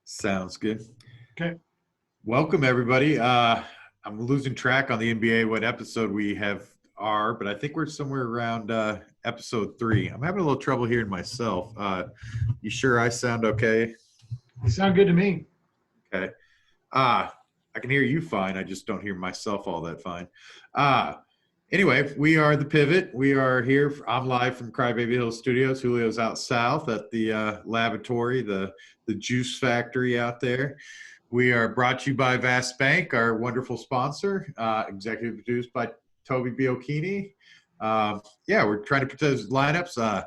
Sounds good. Okay. Welcome everybody. I'm losing track on the NBA what episode we are, but I think we're somewhere around episode 3. I'm having a little trouble hearing myself. You sure I sound okay? You sound good to me. Okay. Uh, I can hear you fine. I just don't hear myself all that fine. Uh, anyway, we are the Pivot. We are here. I'm live from Crybaby Hill Studios. Julio's out south at the laboratory, the juice factory out there. We are brought to you by Vast Bank, our wonderful sponsor, executive produced by Toby Biocchini. Yeah, we're trying to put those lineups. I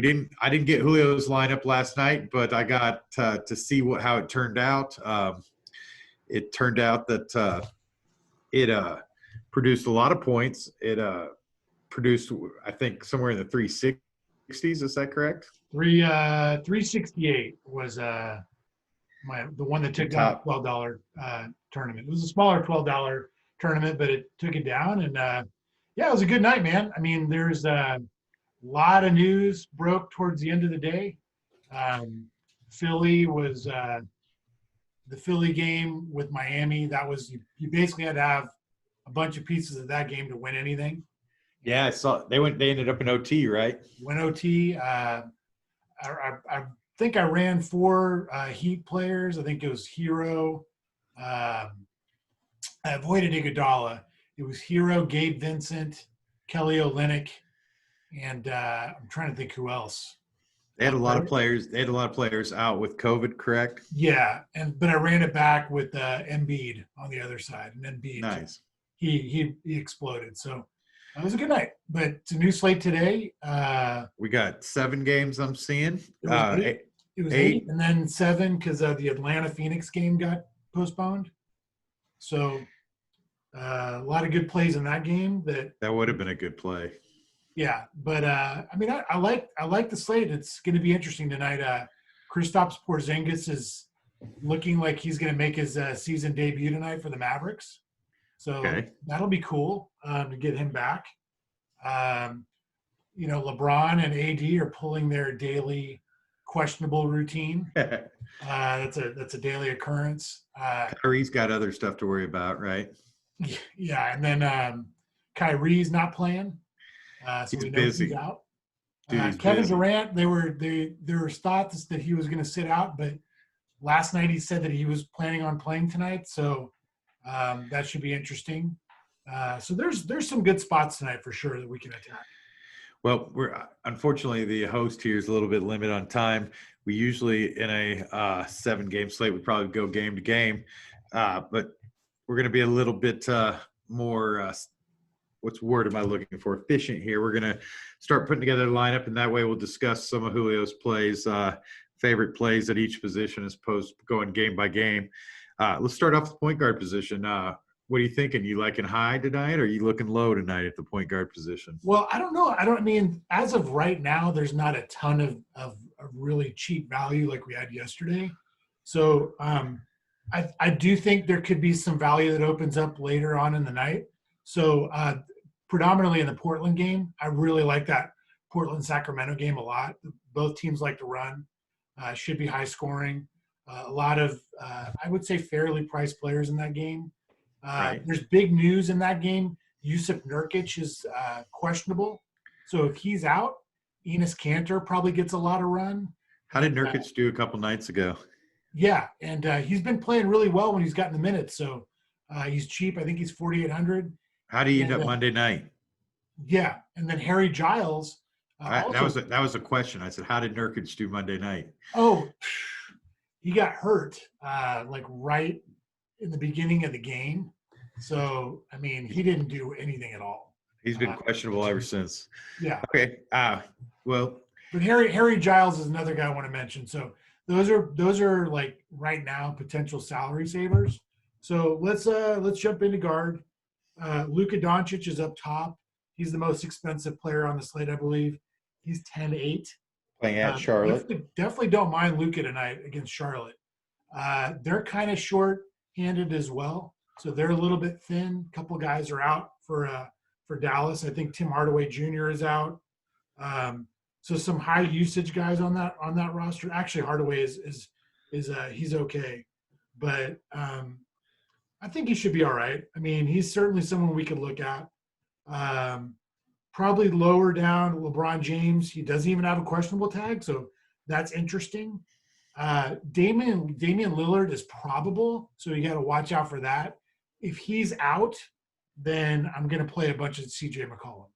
didn't get Julio's lineup last night, but I got to see how it turned out. It turned out that it produced a lot of points. It produced, I think, somewhere in the 360s. Is that correct? 368 was the one that took down Top. $12 tournament. It was a smaller $12 tournament, but it took it down. And yeah, it was a good night, man. I mean, there's a lot of news broke towards the end of the day. Philly was the Philly game with Miami. That was you basically had to have a bunch of pieces of that game to win anything. Yeah, I saw they ended up in OT, right? Win OT. I think I ran 4 Heat players. I think it was Hero. I avoided Iguodala. It was Hero, Gabe Vincent, Kelly Olynyk, and I'm trying to think who else. They had a lot of players. They had a lot of players out with COVID, correct? Yeah, but I ran it back with Embiid on the other side, and Embiid, nice. He exploded. So it was a good night. But it's a new slate today. We got 7 games. I'm seeing. It was eight and then 7 because the Atlanta Phoenix game got postponed. So a lot of good plays in that game. That would have been a good play. Yeah, but I mean, I like the slate. It's going to be interesting tonight. Kristaps Porzingis is looking like he's going to make his season debut tonight for the Mavericks. So that'll be cool to get him back. LeBron and AD are pulling their daily questionable routine. That's a daily occurrence. Kyrie's got other stuff to worry about, right? Yeah, and then Kyrie's not playing. So he's we know busy. he's out. Dude, Kevin busy. Durant, there were thoughts that he was going to sit out, but last night he said that he was planning on playing tonight. So that should be interesting. So there's some good spots tonight for sure that we can attack. Well, unfortunately the host here is a little bit limited on time. We usually in a 7-game slate would probably go game to game, but we're going to be a little bit more. What's word am I looking for? Efficient here. We're going to start putting together a lineup, and that way we'll discuss some of Julio's plays, favorite plays at each position as opposed to going game by game. Let's start off with the point guard position. What are you thinking? You liking high tonight, or are you looking low tonight at the point guard position? Well, I don't know. I mean, as of right now, there's not a ton of really cheap value like we had yesterday. So I do think there could be some value that opens up later on in the night. So predominantly in the Portland game, I really like that Portland-Sacramento game a lot. Both teams like to run. Should be high scoring. A lot of, I would say, fairly priced players in that game. Right. There's big news in that game. Yusuf Nurkic is questionable. So if he's out, Enes Kanter probably gets a lot of run. How did Nurkic do a couple nights ago? Yeah, and he's been playing really well when he's gotten the minutes. So he's cheap. I think he's 4,800. How do you end up Monday night? Yeah, and then Harry Giles. That was a question. I said, how did Nurkic do Monday night? Oh, he got hurt like right in the beginning of the game. So, I mean, he didn't do anything at all. He's been questionable ever since. Yeah. Okay. Well. But Harry Giles is another guy I want to mention. So those are like right now potential salary savers. So let's jump into guard. Luka Doncic is up top. He's the most expensive player on the slate, I believe. He's 10-8. Playing at Charlotte. Definitely don't mind Luka tonight against Charlotte. They're kind of short-handed as well, so they're a little bit thin. A couple guys are out for Dallas. I think Tim Hardaway Jr. is out. So some high usage guys on that roster. Actually, Hardaway is is he's okay, but I think he should be all right. I mean, he's certainly someone we could look at. Um, Probably lower down LeBron James. He doesn't even have a questionable tag, so that's interesting. Damian Lillard is probable, so you got to watch out for that. If he's out, then I'm going to play a bunch of CJ McCollum.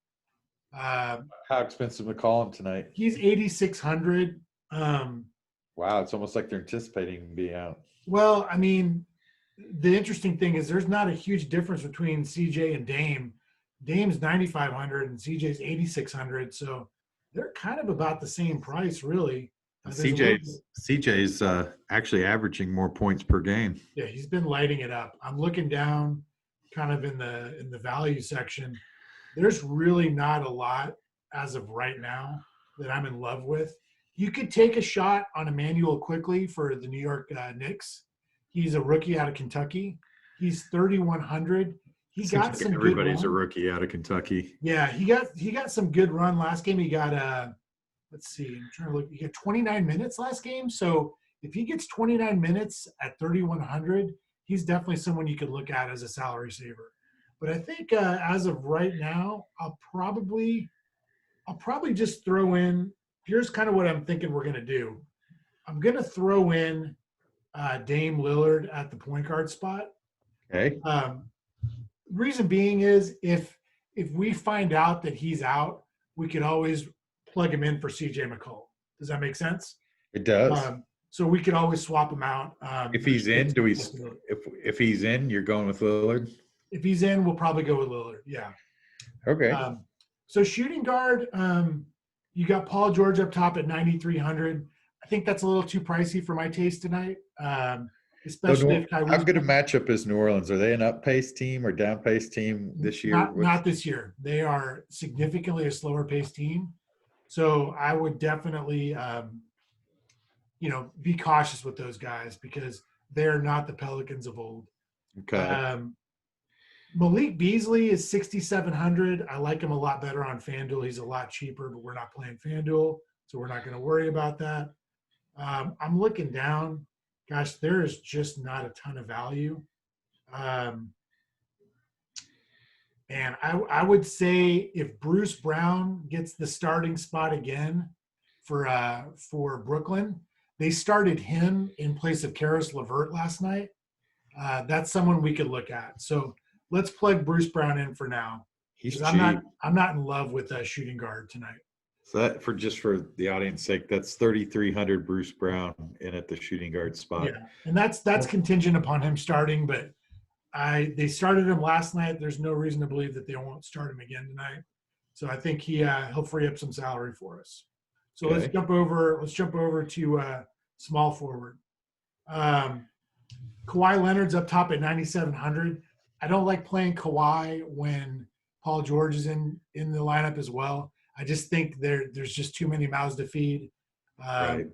How expensive McCollum tonight? He's 8,600. Wow, it's almost like they're anticipating being out. Well, I mean, the interesting thing is there's not a huge difference between CJ and Dame. Dame's 9,500 and CJ's 8,600, so they're kind of about the same price, really. CJ's actually averaging more points per game. Yeah, he's been lighting it up. I'm looking down, kind of in the value section. There's really not a lot as of right now that I'm in love with. You could take a shot on Emmanuel quickly for the New York Knicks. He's a rookie out of Kentucky. He's 3,100. He Seems got like some everybody's good a run. rookie out of Kentucky. Yeah, he got some good run last game. He got let's see, I'm trying to look. He got 29 minutes last game. So if he gets 29 minutes at 3,100, he's definitely someone you could look at as a salary saver. But I think as of right now, I'll probably just throw in. Here's kind of what I'm thinking we're gonna do. I'm gonna throw in Dame Lillard at the point guard spot. Okay. Reason being is if we find out that he's out, we could always plug him in for CJ McCollum. Does that make sense? It does. So we could always swap him out. If he's in, if he's in, you're going with Lillard? If he's in, we'll probably go with Lillard. Yeah. Okay. So shooting guard, you got Paul George up top at 9,300. I think that's a little too pricey for my taste tonight. Especially if Kyrie. How good a matchup is New Orleans? Are they an up-paced team or down-paced team this year? Not this year. They are significantly a slower-paced team. So I would definitely, be cautious with those guys because they're not the Pelicans of old. Okay. Malik Beasley is 6,700. I like him a lot better on FanDuel. He's a lot cheaper, but we're not playing FanDuel, so we're not going to worry about that. I'm looking down. Gosh, there is just not a ton of value. And I would say if Bruce Brown gets the starting spot again for Brooklyn, they started him in place of Karis LeVert last night. That's someone we could look at. So let's plug Bruce Brown in for now. He's cheap. I'm not in love with a shooting guard tonight. So that for the audience sake, that's 3,300 Bruce Brown in at the shooting guard spot. Yeah, and that's contingent upon him starting, but they started him last night. There's no reason to believe that they won't start him again tonight. So I think he'll free up some salary for us. So Okay. let's jump over to small forward. Kawhi Leonard's up top at 9,700. I don't like playing Kawhi when Paul George is in the lineup as well. I just think there's just too many mouths to feed. Right.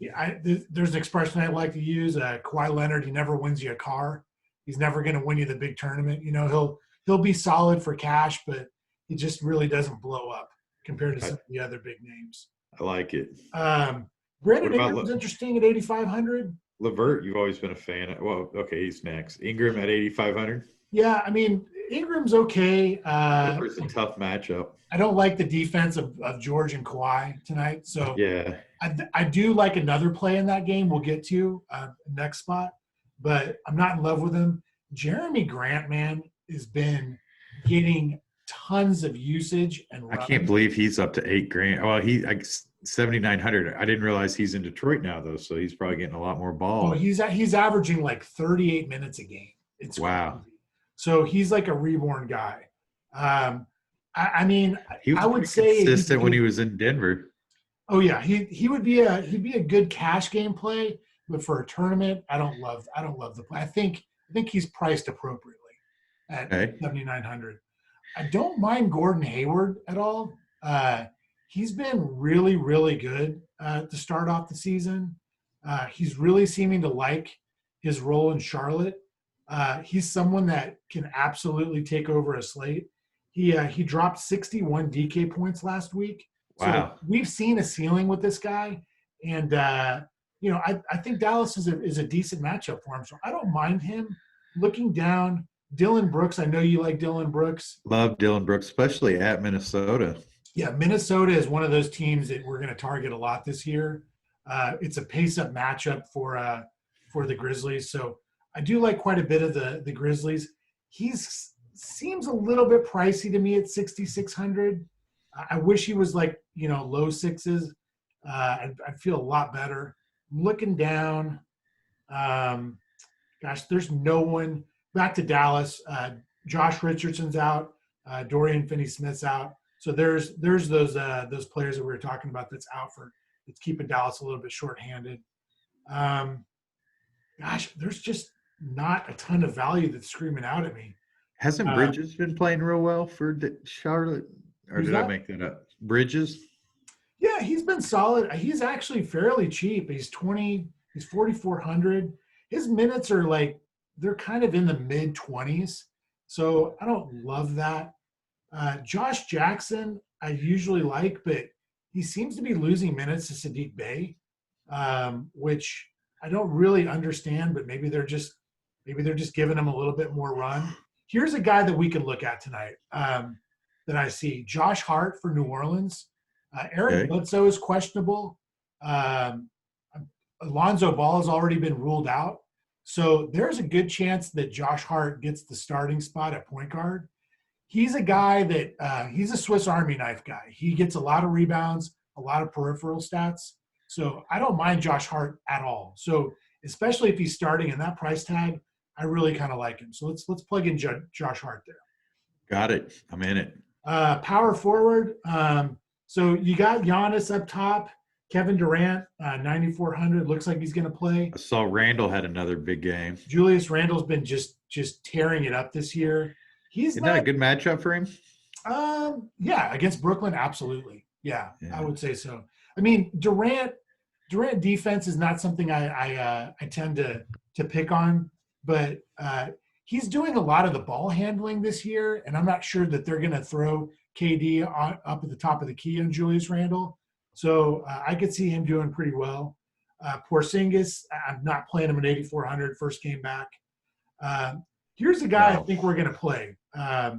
There's an expression I like to use. Kawhi Leonard, he never wins you a car. He's never going to win you the big tournament. He'll be solid for cash, but he just really doesn't blow up compared to some of the other big names. I like it. Brandon Ingram's interesting at 8,500. LeVert, you've always been a fan of. Well, okay, he's next. Ingram at 8,500. Yeah, I mean, Ingram's okay. It's a tough matchup. I don't like the defense of George and Kawhi tonight. So yeah, I do like another play in that game we'll get to next spot, but I'm not in love with him. Jeremy Grant, man, has been getting tons of usage and I can't believe he's up to $8,000. Well, he 7,900. I didn't realize he's in Detroit now though, so he's probably getting a lot more ball. Oh, he's averaging like 38 minutes a game. It's wow. Crazy. So he's like a reborn guy. I mean, he was I would say consistent when he was in Denver. Oh yeah, he'd be a good cash game play, but for a tournament, I don't love the play. I think he's priced appropriately at 7,900. I don't mind Gordon Hayward at all. He's been really, really good to start off the season. He's really seeming to like his role in Charlotte. He's someone that can absolutely take over a slate. He dropped 61 DK points last week. Wow. So we've seen a ceiling with this guy, and I think Dallas is a decent matchup for him. So I don't mind him looking down. Dylan Brooks, I know you like Dylan Brooks. Love Dylan Brooks, especially at Minnesota. Yeah, Minnesota is one of those teams that we're going to target a lot this year. It's a pace-up matchup for the Grizzlies, so I do like quite a bit of the Grizzlies. He's seems a little bit pricey to me at 6,600. I wish he was like low sixes. I'd feel a lot better. Looking down, gosh, there's no one. Back to Dallas. Josh Richardson's out. Dorian Finney-Smith's out. So there's those players that we were talking about that's out for it's keeping Dallas a little bit shorthanded. Gosh, there's just not a ton of value that's screaming out at me. Hasn't Bridges been playing real well for Charlotte? Or did I make that up? Bridges? Yeah, he's been solid. He's actually fairly cheap. He's 4,400. His minutes are they're kind of in the mid 20s. So I don't love that. Josh Jackson, I usually like, but he seems to be losing minutes to Sadiq Bey, which I don't really understand. But maybe they're just giving him a little bit more run. Here's a guy that we can look at tonight that I see: Josh Hart for New Orleans. Eric Bledsoe is questionable. Alonzo Ball has already been ruled out. So there's a good chance that Josh Hart gets the starting spot at point guard. He's a guy that he's a Swiss Army knife guy. He gets a lot of rebounds, a lot of peripheral stats. So I don't mind Josh Hart at all. So especially if he's starting in that price tag, I really kind of like him. So let's plug in Josh Hart there. Got it. I'm in it. Power forward. So you got Giannis up top. Kevin Durant, 9,400. Looks like he's going to play. I saw Randall had another big game. Julius Randle's been just tearing it up this year. Isn't that a good matchup for him? Yeah, against Brooklyn, absolutely. Yeah, I would say so. I mean, Durant defense is not something I tend to pick on, but he's doing a lot of the ball handling this year, and I'm not sure that they're going to throw KD up at the top of the key on Julius Randle. So I could see him doing pretty well. Porzingis, I'm not playing him at 8,400 first game back. Here's a guy I think we're going to play. I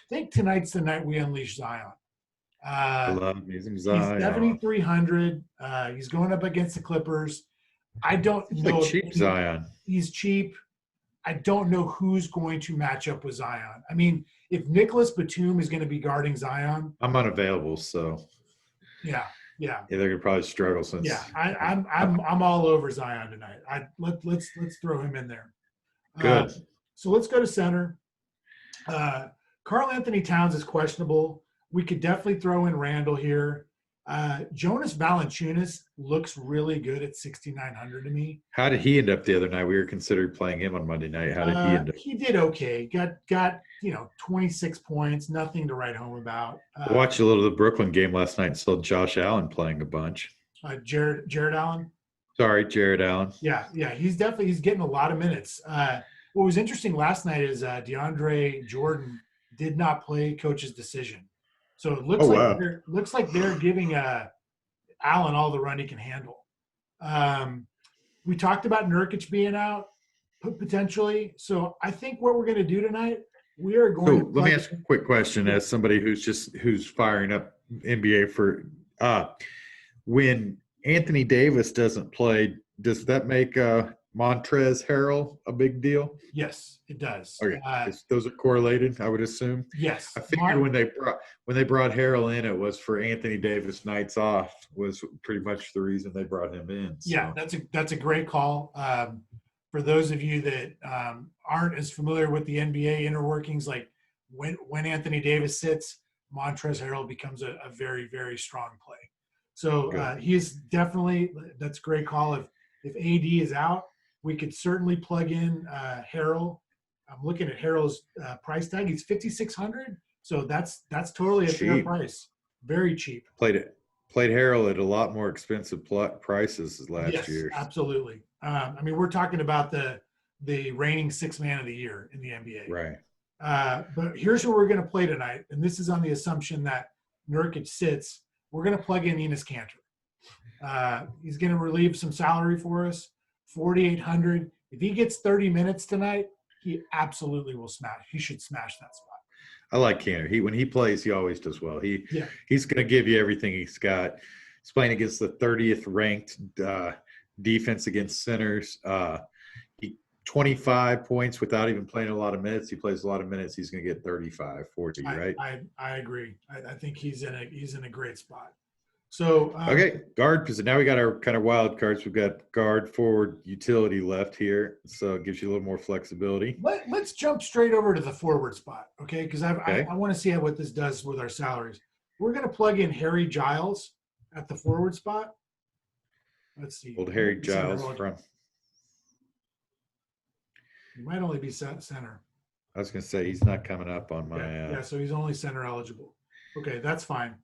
think tonight's the night we unleash Zion. I love using Zion. He's 7,300. He's going up against the Clippers. I don't know. Like cheap Zion. He's cheap. I don't know who's going to match up with Zion. I mean, if Nicholas Batum is going to be guarding Zion, I'm unavailable, so yeah, they're gonna probably struggle since. Yeah, I'm all over Zion tonight. Let's throw him in there. Good. So let's go to center. Karl Anthony Towns is questionable. We could definitely throw in Randall here. Jonas Valanciunas looks really good at 6,900 to me. How did he end up the other night? We were considering playing him on Monday night. How did he end up? He did okay. Got 26 points. Nothing to write home about. I watched a little of the Brooklyn game last night and saw Josh Allen playing a bunch. Jared Allen. Sorry, Jared Allen. Yeah. He's getting a lot of minutes. What was interesting last night is DeAndre Jordan did not play coach's decision. So it looks like they're giving Allen all the run he can handle. We talked about Nurkic being out potentially. So I think what we're going to do tonight, we are going to let me ask a quick question as somebody who's firing up NBA for when Anthony Davis doesn't play, does that make Montrezl Harrell a big deal? Yes, it does. Okay, those are correlated, I would assume. Yes, I figured when they brought Harrell in, it was for Anthony Davis nights off. Was pretty much the reason they brought him in. So. Yeah, that's a great call. For those of you that aren't as familiar with the NBA inner workings, like when Anthony Davis sits, Montrezl Harrell becomes a very, very strong play. So he's definitely that's a great call. If AD is out, we could certainly plug in Harrell. I'm looking at Harrell's price tag. He's 5,600, so that's totally a fair price. Very cheap. Played Harrell at a lot more expensive prices last year. Yes, absolutely. I mean, we're talking about the reigning sixth man of the year in the NBA. Right. But here's who we're going to play tonight, and this is on the assumption that Nurkic sits. We're going to plug in Enes Kanter. He's going to relieve some salary for us. 4,800. If he gets 30 minutes tonight, he absolutely will smash. He should smash that spot. I like Cantor. When he plays, he always does well. Yeah. He's going to give you everything he's got. He's playing against the 30th ranked defense against centers. 25 points without even playing a lot of minutes. He plays a lot of minutes. He's going to get 35, 40, right? I agree. I think he's in a great spot. So okay, guard position. Now we got our kind of wild cards. We've got guard, forward, utility left here, so it gives you a little more flexibility. Let's jump straight over to the forward spot, okay? Because I want to see what this does with our salaries. We're going to plug in Harry Giles at the forward spot. Let's see. Old Harry Giles from. He might only be center. I was going to say he's not coming up on my. Yeah, so he's only center eligible. Okay, that's fine.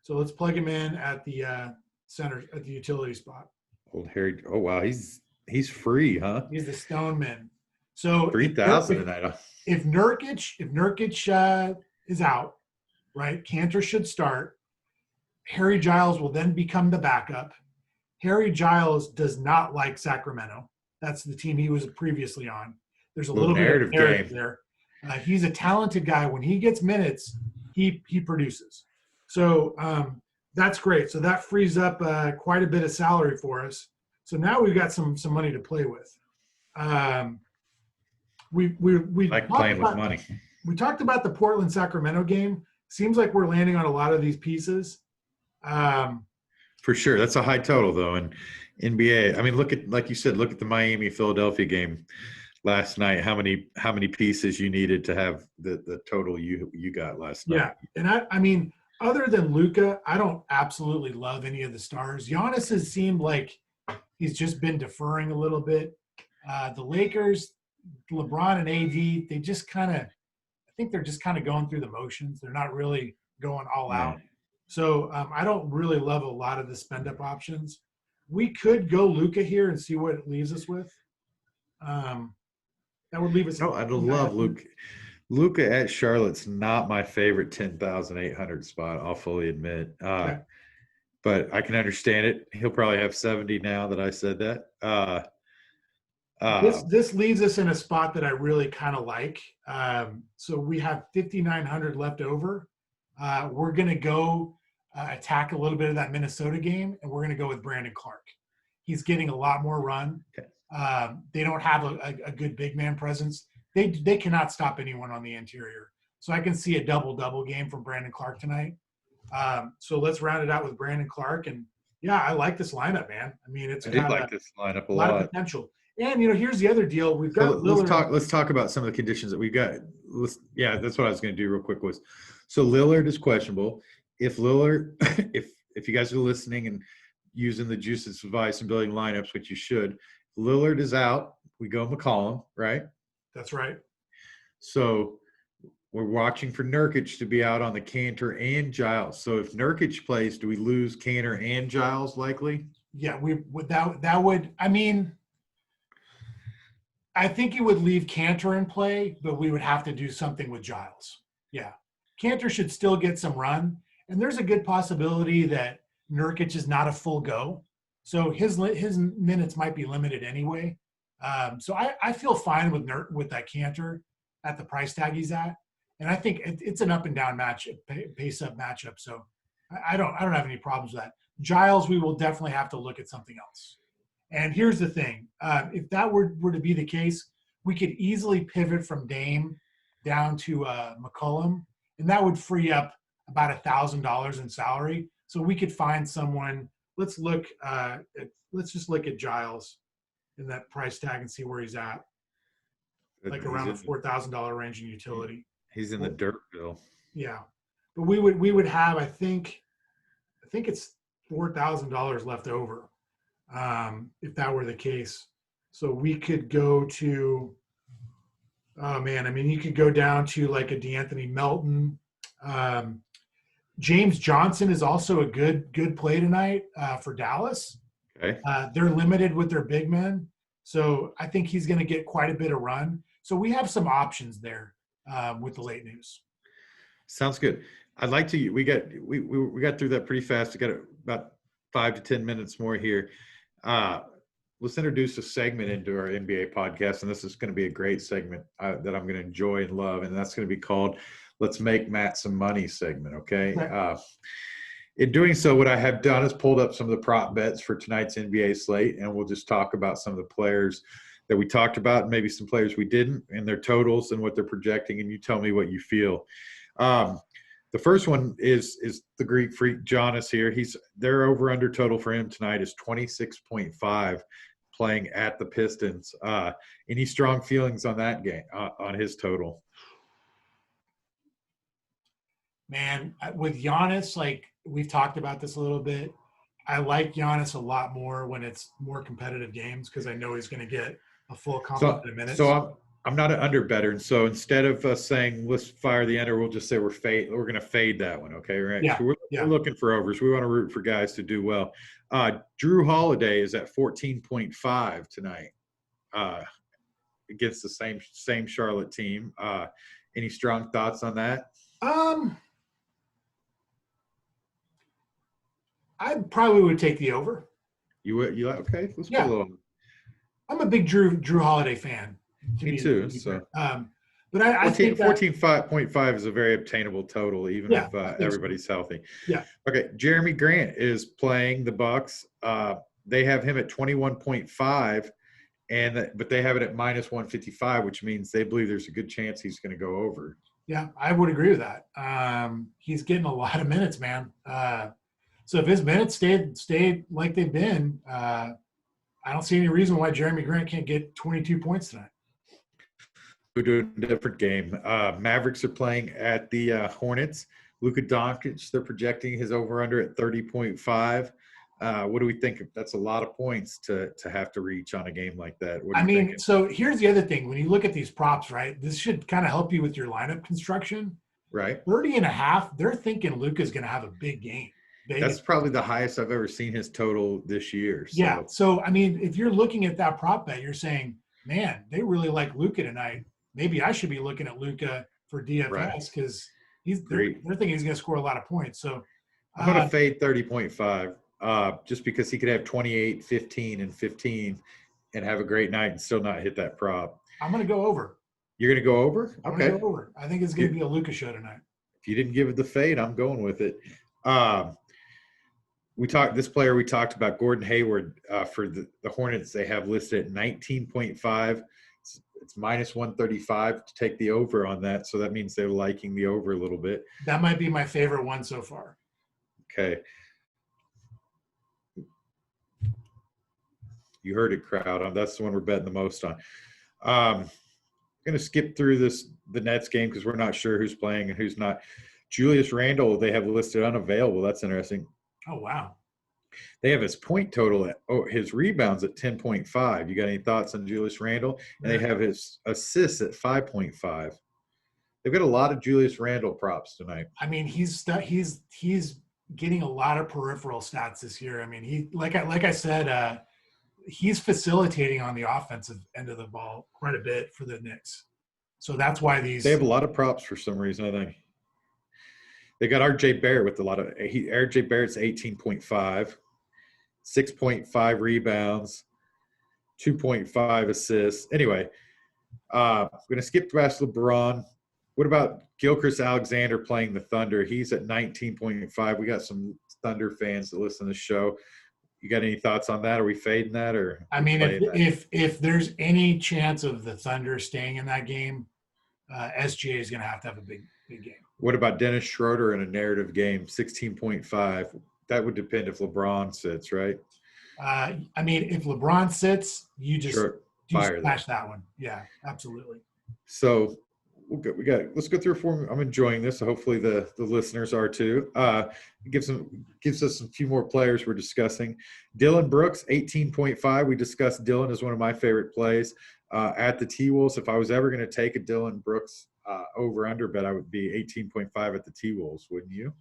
So let's plug him in at the center, at the utility spot. Old Harry. Oh wow, he's free, huh? He's the Stoneman. So 3,000 tonight. If Nurkic is out, right? Cantor should start. Harry Giles will then become the backup. Harry Giles does not like Sacramento. That's the team he was previously on. There's a little bit of narrative there. He's a talented guy. When he gets minutes, he produces. So that's great. So that frees up quite a bit of salary for us. So now we've got some money to play with. We like playing with money. We talked about the Portland-Sacramento game. Seems like we're landing on a lot of these pieces. For sure. That's a high total, though. And NBA, I mean, like you said, look at the Miami-Philadelphia game last night. How many pieces you needed to have the total you got last night. Yeah. And I mean, other than Luka, I don't absolutely love any of the stars. Giannis has seemed like he's just been deferring a little bit. The Lakers, LeBron and AD, they just I think they're just kind of going through the motions. They're not really going all out. So I don't really love a lot of the spend-up options. We could go Luka here and see what it leaves us with. That would leave us. No, I love Luka. Luka at Charlotte's not my favorite 10,800 spot, I'll fully admit. Okay. But I can understand it. He'll probably have 70 now that I said that. This leaves us in a spot that I really kind of like. So we have 5,900 left over. We're going to go attack a little bit of that Minnesota game, and we're going to go with Brandon Clark. He's getting a lot more run. Okay. They don't have a good big man presence. They cannot stop anyone on the interior. So I can see a double-double game from Brandon Clark tonight. So let's round it out with Brandon Clark. And, yeah, I like this lineup, man. I mean, it's got like this lineup a lot of potential. And, here's the other deal. We've got let's talk about some of the conditions that we've got. That's what I was going to do real quick was. So Lillard is questionable. If Lillard, if you guys are listening and using the Juice's advice and building lineups, which you should, Lillard is out. We go McCollum, right? That's right. So we're watching for Nurkic to be out on the Cantor and Giles. So if Nurkic plays, do we lose Cantor and Giles likely? Yeah, that would. I mean, I think you would leave Cantor in play, but we would have to do something with Giles. Yeah, Cantor should still get some run, and there's a good possibility that Nurkic is not a full go, so his minutes might be limited anyway. So I feel fine with that Cantor at the price tag he's at, and I think it's an up and down pace up matchup. So I don't have any problems with that. Giles, we will definitely have to look at something else. And here's the thing: if that were to be the case, we could easily pivot from Dame down to McCollum, and that would free up about $1,000 in salary. So we could find someone. Let's just look at Giles in that price tag and see where he's at, like around the $4,000 range in utility. He's in the dirt bill. Yeah, but we would have I think it's $4,000 left over if that were the case. So we could go to. Oh man, I mean, you could go down to like a DeAnthony Melton. James Johnson is also a good play tonight for Dallas. Okay. They're limited with their big men, so I think he's going to get quite a bit of run. So we have some options there with the late news. Sounds good. I'd like to. We got through that pretty fast. We got about 5 to 10 minutes more here. Uh, let's introduce a segment into our NBA podcast, and this is going to be a great segment that I'm going to enjoy and love, and that's going to be called "Let's Make Matt Some Money" segment. Okay. Right. In doing so, what I have done is pulled up some of the prop bets for tonight's NBA slate, and we'll just talk about some of the players that we talked about, and maybe some players we didn't, and their totals and what they're projecting, and you tell me what you feel. The first one is the Greek freak Giannis here. Their over under total for him tonight is 26.5, playing at the Pistons. Any strong feelings on that game on his total? Man, with Giannis, like we've talked about this a little bit, I like Giannis a lot more when it's more competitive games because I know he's going to get a full complement of minutes. So I'm not an under better, and so instead of us saying let's fire the under, we'll just say we're going to fade that one. Okay, right? Yeah, So we're looking for overs. We want to root for guys to do well. Drew Holiday is at 14.5 tonight against the same Charlotte team. Any strong thoughts on that? I probably would take the over. You okay? Let's Yeah. put a little. I'm a big Drew Holiday fan. Me too. So, but I think 14.5 is a very obtainable total, even if everybody's healthy. Yeah. Okay. Jeremy Grant is playing the Bucks. They have him at 21.5, but they have it at minus 155, which means they believe there's a good chance he's going to go over. Yeah, I would agree with that. He's getting a lot of minutes, man. So if his minutes stayed like they've been, I don't see any reason why Jeremy Grant can't get 22 points tonight. We're doing a different game. Mavericks are playing at the Hornets. Luka Doncic, they're projecting his over-under at 30.5. What do we think? That's a lot of points to have to reach on a game like that. What are you thinking? So here's the other thing. When you look at these props, right, this should kind of help you with your lineup construction. Right. 30.5, they're thinking Luka's going to have a big game. That's probably the highest I've ever seen his total this year. So. Yeah. So, if you're looking at that prop bet, you're saying, man, they really like Luka tonight. Maybe I should be looking at Luka for DFS because they're thinking he's going to score a lot of points. So I'm going to fade 30.5 just because he could have 28, 15, and 15 and have a great night and still not hit that prop. I'm going to go over. You're going to go over? I'm going to go over. I think it's going to be a Luka show tonight. If you didn't give it the fade, I'm going with it. We talked about Gordon Hayward for the Hornets. They have listed at 19.5. It's minus 135 to take the over on that. So that means they're liking the over a little bit. That might be my favorite one so far. Okay. You heard it, crowd. That's the one we're betting the most on. I'm going to skip through the Nets game because we're not sure who's playing and who's not. Julius Randle, they have listed unavailable. That's interesting. Oh, wow. They have his point total his rebounds at 10.5. You got any thoughts on Julius Randle? And they have his assists at 5.5. They've got a lot of Julius Randle props tonight. He's getting a lot of peripheral stats this year. He like I said, he's facilitating on the offensive end of the ball quite a bit for the Knicks. So that's why they have a lot of props for some reason, I think. They got RJ Barrett with a lot of RJ Barrett's 18.5, 6.5 rebounds, 2.5 assists. Anyway, I'm going to skip past LeBron. What about Gilchrist Alexander playing the Thunder? He's at 19.5. We got some Thunder fans that listen to the show. You got any thoughts on that? Are we fading that or? If there's any chance of the Thunder staying in that game, SGA is going to have a big game. What about Dennis Schroeder in a narrative game, 16.5? That would depend if LeBron sits, right? If LeBron sits, you just smash that one. Yeah, absolutely. So let's go through a form. I'm enjoying this. So hopefully the listeners are too. Gives us a few more players we're discussing. Dylan Brooks, 18.5. We discussed Dylan as one of my favorite plays at the T-Wolves. If I was ever going to take a Dylan Brooks over-under bet, I would be 18.5 at the T-Wolves, wouldn't you?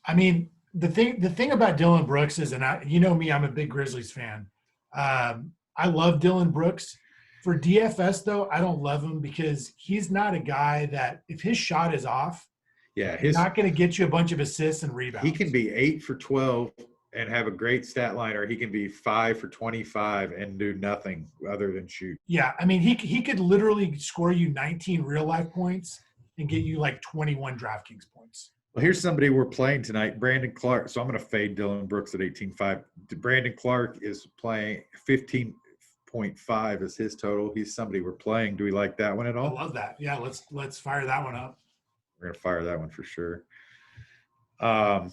The thing about Dylan Brooks is, and you know me, I'm a big Grizzlies fan. I love Dylan Brooks. For DFS, though, I don't love him because he's not a guy that if his shot is off, he's not going to get you a bunch of assists and rebounds. He can be 8 for 12 and have a great stat line, or he can be 5 for 25 and do nothing other than shoot. Yeah, I mean, he could literally score you 19 real life points and get you like 21 DraftKings points. Well, here's somebody we're playing tonight, Brandon Clark. So I'm going to fade Dylan Brooks at 18.5. Brandon Clark is playing 15.5 is his total. He's somebody we're playing. Do we like that one at I all? love that. Yeah, let's fire that one up. We're going to fire that one for sure. Karl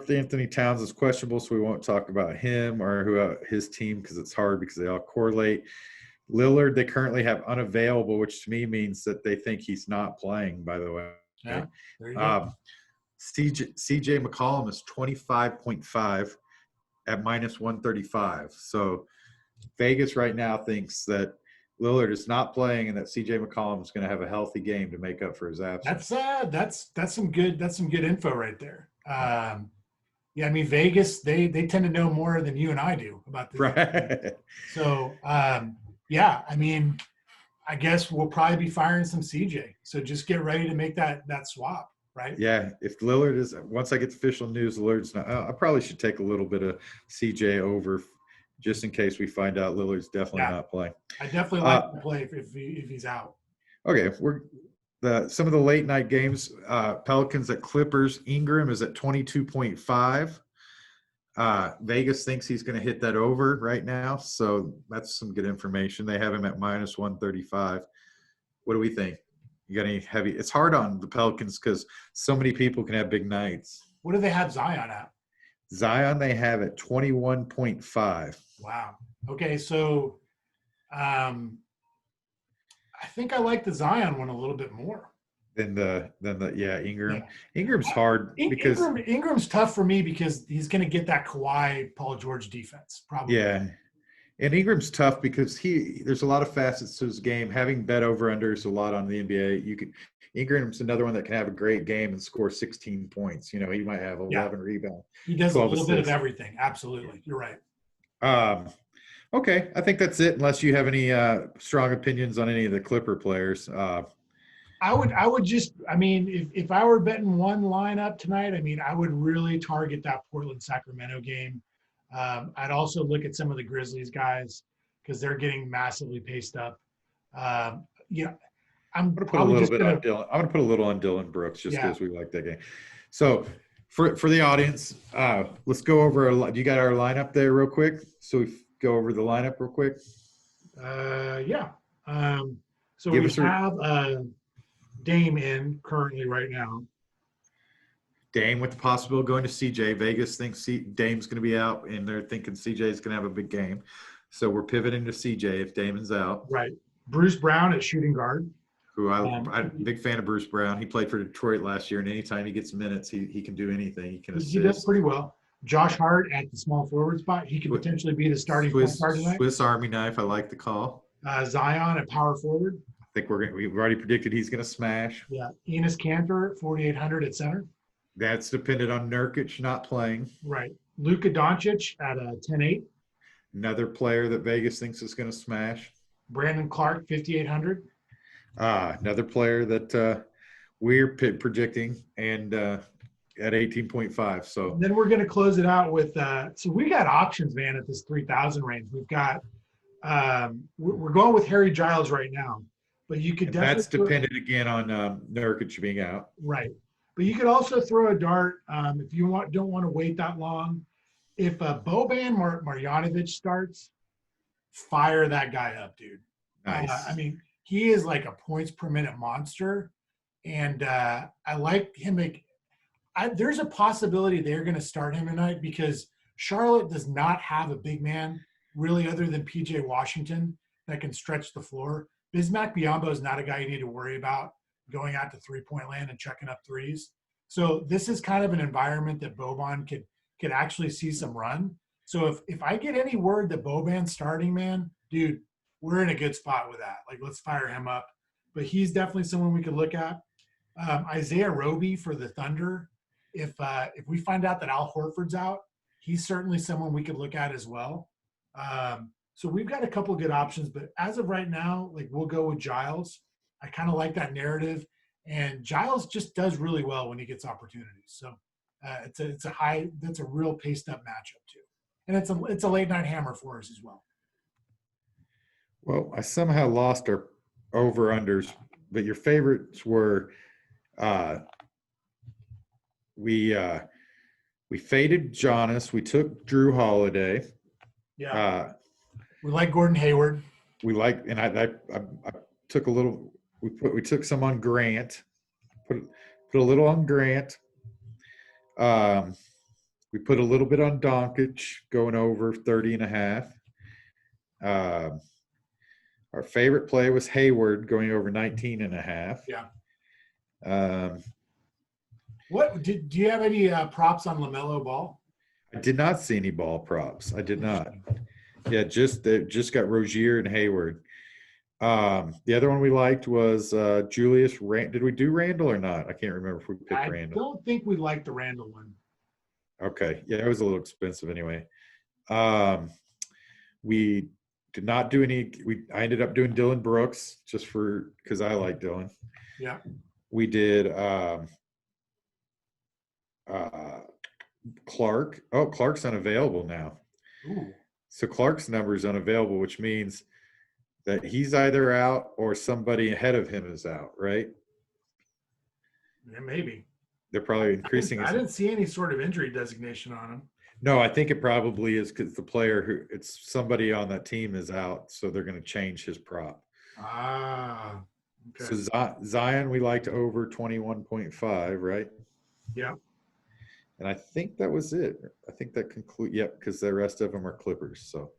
Anthony Towns is questionable, so we won't talk about him or his team because it's hard because they all correlate. Lillard, they currently have unavailable, which to me means that they think he's not playing, by the way. Yeah, there you go. CJ McCollum is 25.5 at minus 135. So Vegas right now thinks that Lillard is not playing and that CJ McCollum is going to have a healthy game to make up for his absence. That's some good info right there. Yeah, I mean Vegas, they tend to know more than you and I do about this. Right. So yeah, I mean, I guess we'll probably be firing some CJ. So just get ready to make that swap, right? Yeah, if Lillard is, once I get the official news, Lillard's not. I probably should take a little bit of CJ over, just in case we find out Lillard's definitely not playing. I definitely like to play if he's out. Okay, some of the late night games. Pelicans at Clippers. Ingram is at 22.5. Vegas thinks he's going to hit that over right now, so that's some good information. They have him at minus 135. What do we think? You got any heavy? It's hard on the Pelicans because so many people can have big nights. What do they have Zion at? Zion they have at 21.5. Wow. Okay, so I think I like the Zion one a little bit more. Than the Ingram. Yeah. Ingram's hard because Ingram's tough for me because he's going to get that Kawhi Paul George defense probably. Yeah, and Ingram's tough because there's a lot of facets to his game. Having bet over unders a lot on the NBA, Ingram's another one that can have a great game and score 16 points. You know, he might have 11 rebounds. He does a little bit of everything. Absolutely, you're right. Okay, I think that's it. Unless you have any strong opinions on any of the Clipper players. I would just, I mean, if I were betting one lineup tonight, I mean, I would really target that Portland-Sacramento game. I'd also look at some of the Grizzlies guys because they're getting massively paced up. I'm going to put a little bit on Dylan. I'm going to put a little on Dylan Brooks just because we like that game. So for the audience, let's go over. You got our lineup there real quick? So we go over the lineup real quick. Yeah. So we have Dame in currently right now. Dame with the possibility of going to CJ. Vegas thinks Dame's going to be out, and they're thinking CJ is going to have a big game. So we're pivoting to CJ if Damon's out. Right. Bruce Brown at shooting guard. Who I'm a big fan of Bruce Brown. He played for Detroit last year, and anytime he gets minutes, he can do anything. He can assist. He does pretty well. Josh Hart at the small forward spot. He could potentially be the starting point guard tonight. Swiss Army knife. I like the call. Zion at power forward. I think we've already predicted he's going to smash. Yeah. Enes Kanter, 4,800 at center. That's dependent on Nurkic not playing. Right. Luka Doncic at 10-8. Another player that Vegas thinks is going to smash. Brandon Clark, 5,800. Another player that we're predicting and at 18.5. So and then we're going to close it out with so we got options, man, at this 3,000 range. We've got we're going with Harry Giles right now. But you could definitely that's dependent again on Nurkic being out. Right. But you could also throw a dart if you don't want to wait that long. If Boban Marjanovic starts, fire that guy up, dude. Nice. I mean, he is like a points per minute monster, and I like him. There's a possibility they're going to start him tonight because Charlotte does not have a big man really other than P.J. Washington that can stretch the floor. Bismack Biyombo is not a guy you need to worry about going out to three-point land and checking up threes. So this is kind of an environment that Boban could actually see some run. So if I get any word that Boban's starting, man, dude, we're in a good spot with that. Like, let's fire him up. But he's definitely someone we could look at. Isaiah Roby for the Thunder. If we find out that Al Horford's out, he's certainly someone we could look at as well. So we've got a couple of good options, but as of right now, like we'll go with Giles. I kind of like that narrative, and Giles just does really well when he gets opportunities. So It's a that's a real paced up matchup too, and it's a late night hammer for us as well. Well, I somehow lost our over unders, but your favorites were uh, we uh, we faded Jonas. We took Drew Holiday. Yeah, Uh, we like Gordon Hayward. we like, and I took a little. We took some on Grant. Put a little on Grant. We put a little bit on Doncic, going over 30.5. Our favorite play was Hayward going over 19.5. Yeah. Um, Do you have any props on LaMelo Ball? I did not see any ball props. I did not. Yeah, just got Rozier and Hayward. The other one we liked was Julius. Did we do Randall or not? I can't remember if we picked Randall. I don't think we liked the Randall one. Okay, yeah, it was a little expensive anyway. We did not do any. I ended up doing Dylan Brooks just because I like Dylan. Yeah. We did Clark. Oh, Clark's unavailable now. Ooh. So Clark's number is unavailable, which means that he's either out or somebody ahead of him is out, right? Yeah, maybe. They're probably increasing. I didn't see any sort of injury designation on him. No, I think it probably is because it's somebody on that team is out, so they're going to change his prop. Ah, okay. So Zion, we liked over 21.5, right? Yeah. And I think that was it. I think that concludes. Yep, because the rest of them are Clippers. So,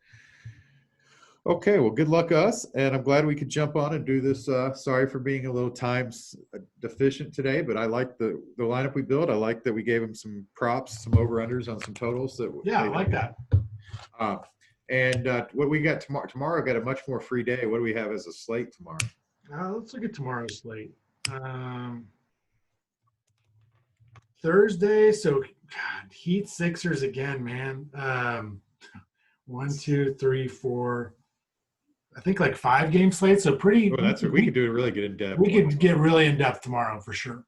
okay, well, good luck us, and I'm glad we could jump on and do this. Sorry for being a little time deficient today, but I like the lineup we built. I like that we gave them some props, some over-unders on some totals. I like that. And what we got tomorrow? Tomorrow, I got a much more free day. What do we have as a slate tomorrow? Let's look at tomorrow's slate. Thursday, so God, Heat Sixers again, man. 1, 2, 3, 4. I think like 5-game slate. So pretty. Oh, that's what we could do. Really get in depth. We could get really in depth tomorrow for sure.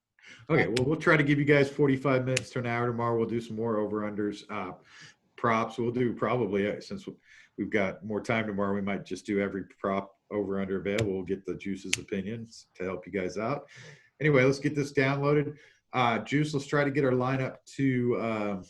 Okay, well, we'll try to give you guys 45 minutes to an hour tomorrow. We'll do some more over-unders, props. We'll do probably, since we've got more time tomorrow, we might just do every prop over-under available. We'll get the Juice's opinions to help you guys out. Anyway, let's get this downloaded. Juice, let's try to get our lineup to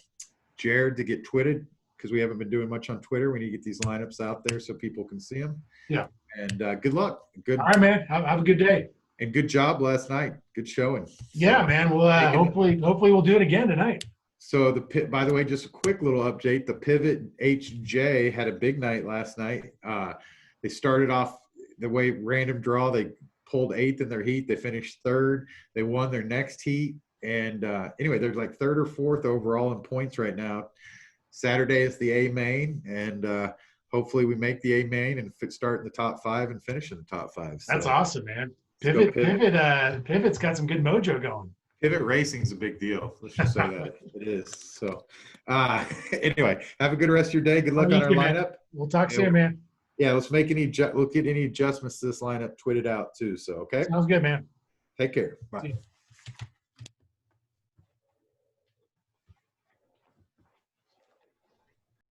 Jared to get twitted because we haven't been doing much on Twitter. We need to get these lineups out there so people can see them. Yeah. And good luck. Good. All right, man. Have a good day. And good job last night. Good showing. Yeah, man. We'll hopefully we'll do it again tonight. So by the way, just a quick little update. The Pivot HJ had a big night last night. They started off the way random draw. They pulled 8th in their heat. They finished 3rd. They won their next heat. And anyway, they're like 3rd or 4th overall in points right now. Saturday is the A main, and hopefully we make the A main and start in the top 5 and finish in the top 5. So, that's awesome, man. Pivot's got some good mojo going. Pivot racing is a big deal. Let's just say that it is. So anyway, have a good rest of your day. Good luck on our lineup. We'll talk soon, man. Yeah, let's make we'll get any adjustments to this lineup tweeted out too. So okay. Sounds good, man. Take care. Bye.